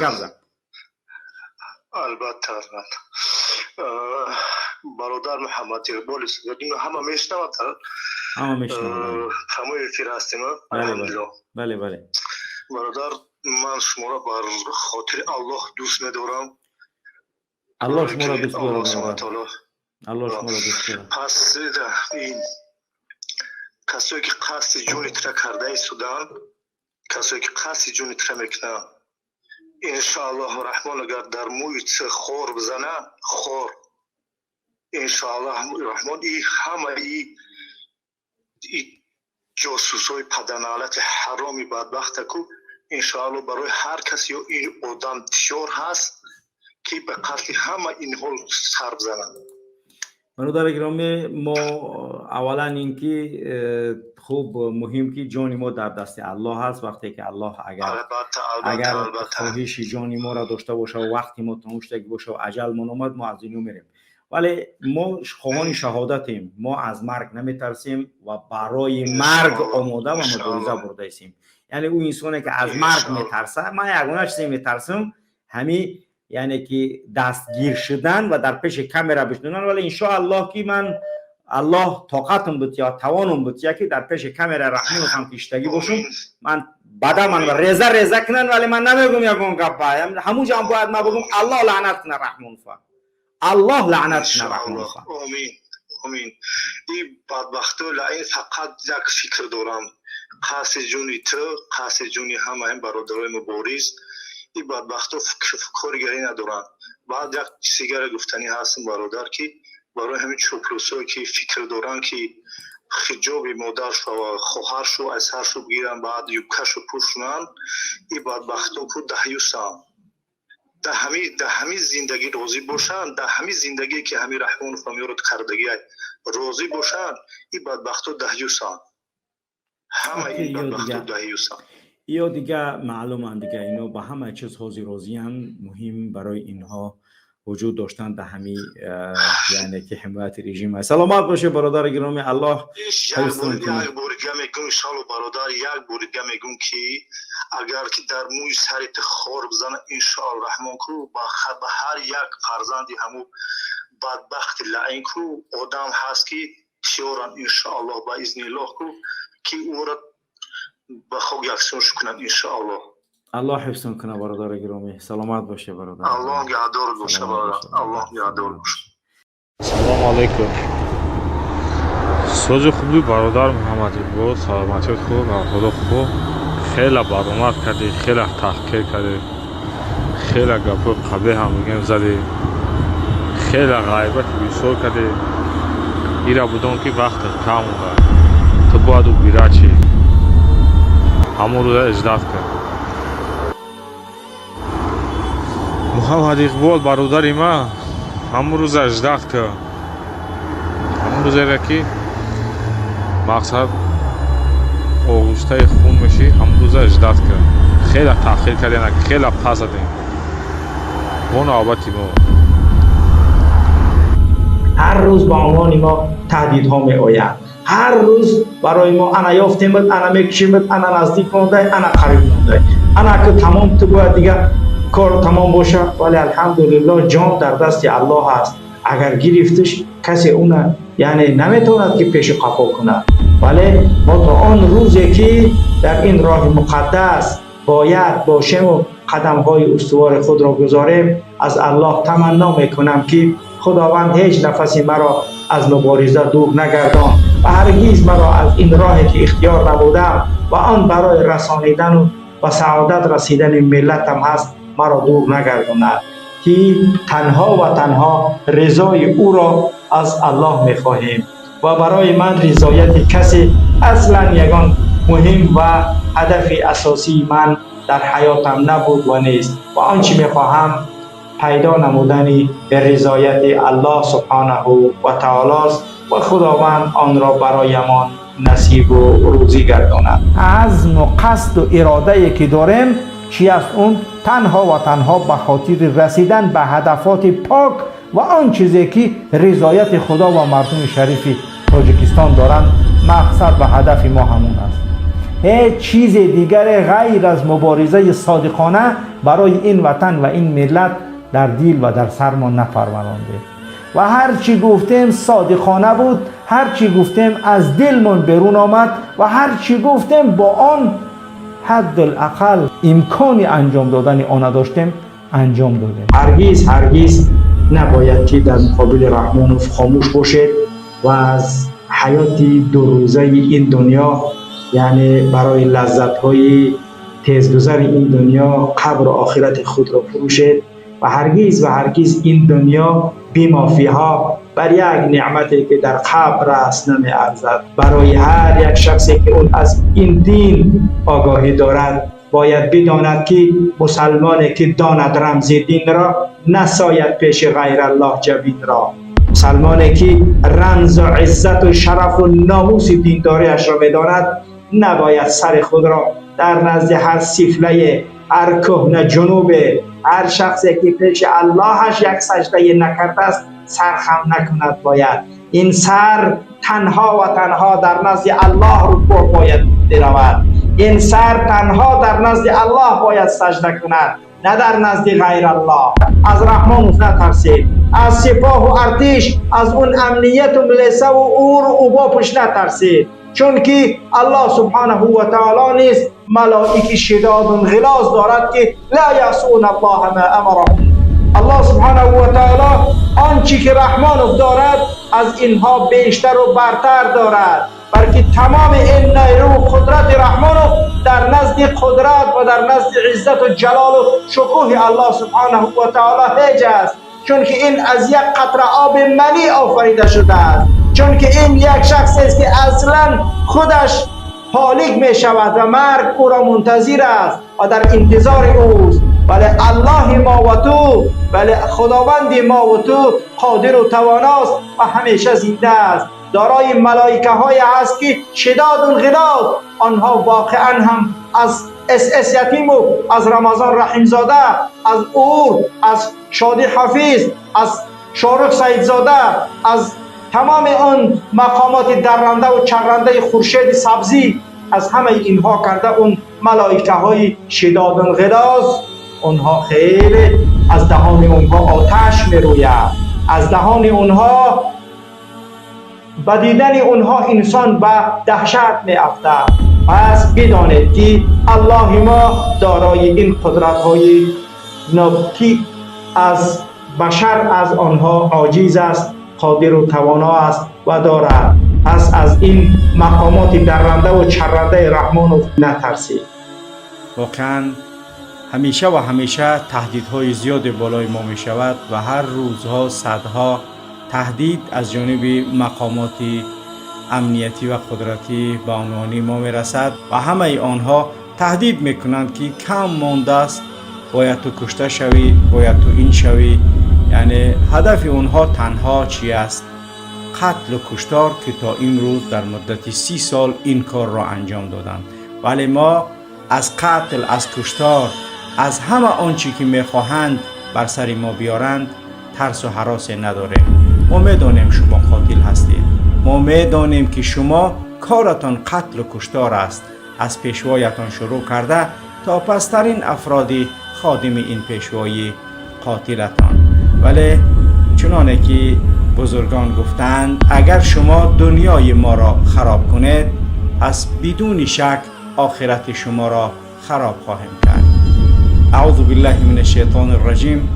گبزن. البته برادر محمد اقبال صدقی همه میشنوند. همه افیر هستیم. بله. برادر من شما را بر خاطر الله دوست می‌دارم. الله شما را دوست دارم. الله شما را دوست دارم. پس این کسایی که قصد جون ترا کرده ایستادن، کسایی که قصد جون ترا میکنن، انشاءالله رحمان اگر در مویت خور بزنه خور، انشاءالله رحمان ای همه ای جاسوسای پدنالت حرامی بدبخت کو انشاءالله برای هر کسی این آدم تیار هست که به قتل همه این حال سر بزنن. برادر گرامی، ما اولا اینکه خوب مهم که جان ما در دست الله هست. وقتی که الله اگر خواهش جان ما را داشته باشه و وقتی ما تماشایی باشه و اجل ما اومد ما از اینو میریم. ولی ما خواهان شهادتیم، ما از مرگ نمیترسیم و برای مرگ آماده و مبارزه برده ایم. یعنی اون انسانی که از مرگ میترسه، من یگانه چیزی میترسم همین، یعنی که دستگیر شدن و در پیش کامرا بشنودن. ولی ان شاء الله که من الله طاقتم بود یا توانم بود یا که در پیش کامرا رحمی باشم کشتگی باشم، من بعدا من رضا کنن، ولی من نمیگم یگان گپ همون جا باید ما بگم الله لعنت کنه رحمان فا، الله لعنت کنه رحمان فا. آمین. این بدبختو لعین فقط یک فکر دارم، قصد جونی تو، قصد جونی همه برادرای مبارز. این بدبختو فکرگری ندارن. بعد یک چیزی گفتنی هستم برادر که برای همین چوپلوسایی که فکر دارن که حجاب مادرش و خواهرش و اثرش بگیرن بعد یوکش پوشونن، این بدبختو که دهیوسن ده همین زندگی راضی باشن، ده همین زندگی که همین رحمان فامیل رو کردگی راضی باشن، این بدبختو دهیوسن. همه این بدبختو دهیوسن. یا دیگه معلومه دیگه اینا با همه چیز حاضر راضیان. مهم برای اینها وجود داشتن در همین یعنی که حمایت رژیم است. سلامت باشه برادر گرامی. الله حفظتون کنه. یک بار دیگه میگم ان شاء الله برادر، یک بار دیگه میگم که اگر که در موی سرت خور بزنه ان شاء الله رحمان کو با هر یک فرزندی همو بدبخت لعین کو آدم هست که تیارن ان شاء الله با اذن الله کو که او را با خود یکسونش کنن ان شاء الله. الله حفظتون کنه برادر گرامی. سلامت باشه برادر. الله نگهدار باشه برادر. الله نگهدار باشه. سلام علیکم. سوز خوبی برادر محمد اقبال، سلامتی خوب، خدا خوب. خیلی برنامه کردی، خیلی تحقیق کردی، خیلی گپ قبیح هم میگم زدی، خیلی غیبت بسیار کردی. ایرا بودن که وقت کم بود، تو باید او بیرا چی همون رو اجداد کرد. محمد اقبال برادر ما همون روز اجداد کرد، همون روز را که مقصد آغوشته خون میشی همون روز اجداد کرد. خیلی تحقیق کردیم، خیلی پس دادیم اون آباتی ما. هر روز با عنوان ما تهدیدها می آید. هر روز برای ما انا یافتیم، انا میکشیم، انا نزدیک مونده، انا قریب مونده، انا که تمام تو باید دیگه کار تمام باشه. ولی الحمدلله جان در دست الله هست. اگر گرفتش کسی اون یعنی نمیتواند که پیش قفا کنه. ولی ما تا آن روزی که در این راه مقدس باید باشیم و قدم های استوار خود را گذاریم، از الله تمنا میکنم که خداوند هیچ نفسی مرا از مبارزه دور نگردان و هرگز مرا از این راهی که اختیار نمودم و آن برای رسانیدن و سعادت رسیدن ملتم هست مرا دور نگرداند، که تنها و تنها رضای او را از الله میخواهیم و برای من رضایت کسی اصلا یگان مهم و هدف اساسی من در حیاتم نبود و نیست و آنچه میخواهم پیدا نمودن رضایت الله سبحانه و تعالی است و خداوند آن را برایمان نصیب و روزی گرداند. عزم و قصد و اراده که داریم چی است؟ اون تنها و تنها به خاطر رسیدن به هدفات پاک و آن چیزی که رضایت خدا و مردم شریف تاجیکستان دارند. مقصد و هدف ما همون است. هیچ چیز دیگر غیر از مبارزه صادقانه برای این وطن و این ملت در دل و در سرمان نپرورانده و هر چی گفتیم صادقانه بود، هر چی گفتیم از دلمون بیرون آمد و هر چی گفتیم با آن حدالاقل امکان انجام دادن آن داشتیم انجام دادیم. هرگز نباید که در مقابل رحمانوف خاموش باشید و از حیات دو روزه این دنیا، یعنی برای لذت‌های تیزگذر این دنیا قبر و آخرت خود را فروشید و هرگز این دنیا بی‌مافیها بر یک نعمتی که در قبر است نمی ارزد. برای هر یک شخصی که اون از این دین آگاهی دارد باید بداند که مسلمانی که داند رمز دین را نساید پیش غیر الله جبین را. مسلمانی که رمز و عزت و شرف و ناموس دینداریش را بداند نباید سر خود را در نزد هر سفله، هر کهنه جنوب، هر شخصی که پیش اللهش یک سجده نکرده است سرخم نکند. باید این سر تنها و تنها در نزد الله رکوع باید برود. این سر تنها در نزد الله باید سجده کند، نه در نزد غیر الله. از رحمان نترسید، از سپاه و ارتش، از اون امنیت و ملیسه و اور و اوباپش نترسید، چون که الله سبحانه و تعالی نیست ملائکه شداد و غلاظ دارد که لا یعصون الله ما امرهم. الله سبحانه و تعالی آنچه که رحمان دارد از اینها بیشتر و برتر دارد، بلکه تمام این نیرو و قدرت رحمان در نزد قدرت و در نزد عزت و جلال و شکوه الله سبحانه و تعالی هیچ است، چون که این از یک قطره آب منی آفریده شده است، چون که این یک شخصی است که اصلا خودش هالک می شود و مرگ او را منتظر است و در انتظار اوست. ولی الله ما و تو، ولی خداوند ما و تو قادر و تواناست و همیشه زنده است، دارای ملائکه های هست که شداد و غلاظ، آنها واقعا هم از اس یتیم و از رمضان رحیمزاده، از اور، از شادی حفیظ، از شارق سیدزاده، از تمام آن مقامات درنده و چرنده خورشید سبزی، از همه اینها کرده اون ملائکه های شداد و غلاظ، اونها خیلی از دهان اونها آتش می روید، از دهان اونها با دیدن اونها انسان به دهشت می افتد. پس بدانید که الله ما دارای این قدرت های نبتی از بشر از آنها عاجز است، قادر و توانا است و دارد. پس از این مقامات درنده و چرنده رحمان نترسید. واقعا همیشه تهدیدهای زیاد بالای ما می شود و هر روزها صدها تهدید از جانب مقامات امنیتی و قدرتی به عنوان ما می رسد و همه آنها تهدید می کنند که کم مانده است، باید تو کشته شوی، باید تو این شوی. یعنی هدف اونها تنها چی است؟ قتل و کشتار که تا این روز در مدت 30 سال این کار را انجام دادند. ولی ما از قتل، از کشتار، از همه آنچه که میخواهند بر سر ما بیارند ترس و هراس نداریم. ما میدانیم شما قاتل هستید، ما میدانیم که شما کارتان قتل و کشتار است، از پیشوایتان شروع کرده تا پسترین افرادی خادم این پیشوایی قاتلتان. ولی چنانه که بزرگان گفتند اگر شما دنیای ما را خراب کنید، پس بدون شک آخرت شما را خراب خواهیم کرد. اعوذ بالله من الشیطان الرجیم.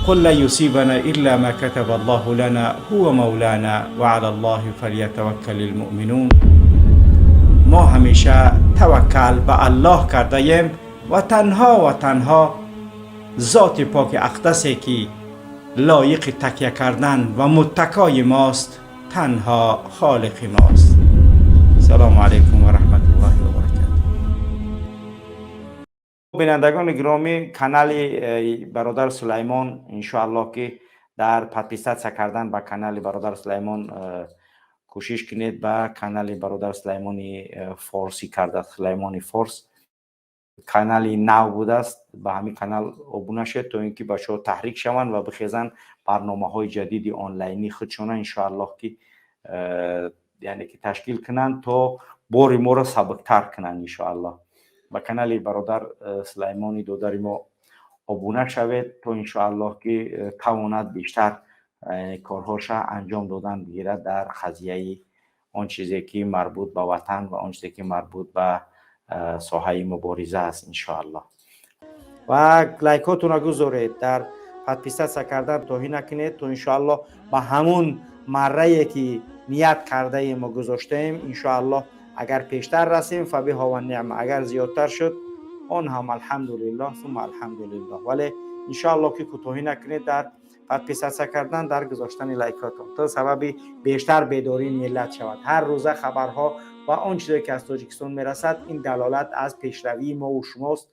قل لا يصيبنا الا ما كتب الله لنا هو مولانا وعلى الله فليتوكل المؤمنون. ما همیشه توکل به الله کرده ایم و تنها ذات پاک اقدسی که لایق تکیه کردن و متکای ماست، تنها خالق ماست. سلام علیکم و رحمت الله و برکاته. بینندگان گرامی، کانال برادر سلیمان انشاءالله که در پادکست کردن با کانال برادر سلیمان کوشش کنید، با کانال برادر سلیمانی فارسی کرده، سلیمانی فارس کانالی نو بوده است. به همین کانال ابونه شد تا اینکه بچه‌ها تحریک شوند و بخیزن برنامه‌های جدیدی آنلاینی خودشون ان شاء الله که یعنی که تشکیل کنند تا باری ما را سبکتر کنن انشاءالله. با کانال برادر سلیمانی دوداری ما ابونه شوید تا انشاءالله که تواند بیشتر کارهاش انجام دادن بگیرد در قضیه آن چیزی که مربوط به وطن و آن چیزی که مربوط به ساحه مبارزه است انشاءالله. و لایکاتون را گذارید، در پادپیسه کردن توهین نکنید تا انشاءالله با همون مره که نیت کرده ما گذاشتیم انشاءالله اگر پیشتر رسیم فبها و نعم، اگر زیادتر شد آن هم الحمدلله ثم الحمدلله. ولی انشاءالله که توهین نکنید در پادپیسه کردن، در گذاشتن لایکاتون تا سبب بیشتر بیداری ملت شود. هر روزه خبرها و آن چیزی که از تاجیکستان میرسد این دلالت از پیشروی ما و شماست